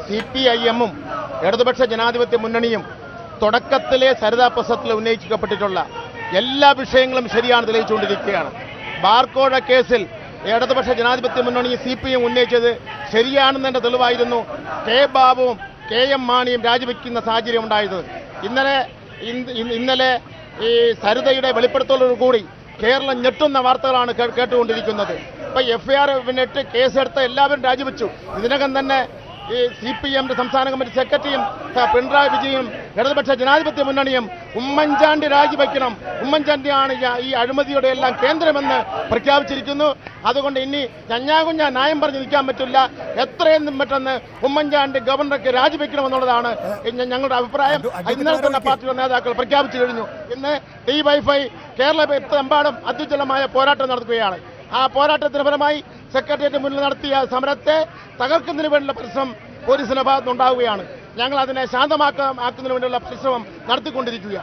CPIM-ഉം ഇടതുപക്ഷ ജനാധിപത്യ മുന്നണിയും തുടക്കത്തിലെ സരിതാ പ്രസത്തിൽ ഉന്നയിക്കപ്പെട്ടിട്ടുള്ള എല്ലാ വിഷയങ്ങളും ശരിയാണ് തെളിയിച്ചുകൊണ്ടിരിക്കുകയാണ്. ബാർക്കോഴ കേസിൽ ഇടതുപക്ഷ ജനാധിപത്യ മുന്നണി CPM ഉന്നയിച്ചത് ശരിയാണെന്നതിന്റെ തെളിവായിരുന്നു കെ ബാബുവും KM മാണിയും രാജിവെക്കുന്ന സാഹചര്യം ഉണ്ടായത്. ഇന്നലെ ഈ സരിതയുടെ വെളിപ്പെടുത്തലോടുകൂടി കേരളം ഞെട്ടുന്ന വാർത്തകളാണ് കേട്ടുകൊണ്ടിരിക്കുന്നത്. ഇപ്പൊ FIR ഇട്ട് കേസെടുത്ത എല്ലാവരും രാജിവെച്ചു. ഇതിനകം തന്നെ ഈ CPM-ന്റെ സംസ്ഥാന കമ്മിറ്റി സെക്രട്ടറിയും പിണറായി വിജയനും ഇടതുപക്ഷ ജനാധിപത്യ മുന്നണിയും ഉമ്മൻചാണ്ടി രാജിവെക്കണം, ഉമ്മൻചാണ്ടിയാണ് ഈ അഴിമതിയുടെ എല്ലാം കേന്ദ്രമെന്ന് പ്രഖ്യാപിച്ചിരിക്കുന്നു. അതുകൊണ്ട് ഇനി ഞഞ്ഞാകുഞ്ഞ ന്യായം പറഞ്ഞ് നിൽക്കാൻ പറ്റില്ല. എത്രയും പെട്ടെന്ന് ഉമ്മൻചാണ്ടി ഗവർണർക്ക് രാജിവെക്കണമെന്നുള്ളതാണ് ഞങ്ങളുടെ അഭിപ്രായം. ഇന്നലെ തന്നെ പാർട്ടിയുടെ നേതാക്കൾ പ്രഖ്യാപിച്ചു കഴിഞ്ഞു. ഇന്ന് DYFI കേരളമെമ്പാടും അത്യുജ്വലമായ പോരാട്ടം നടത്തുകയാണ്. ആ പോരാട്ടത്തിന് ഫലമായി സെക്രട്ടേറിയറ്റ് മുന്നിൽ നടത്തിയ സമരത്തെ തകർക്കുന്നതിന് വേണ്ടിയുള്ള പരിശ്രമം പോലീസിന്റെ ഭാഗത്തുനിന്നുണ്ടാവുകയാണ്. ഞങ്ങൾ അതിനെ ശാന്തമാക്കുന്നതിന് വേണ്ടിയുള്ള പരിശ്രമം നടത്തിക്കൊണ്ടിരിക്കുകയാണ്.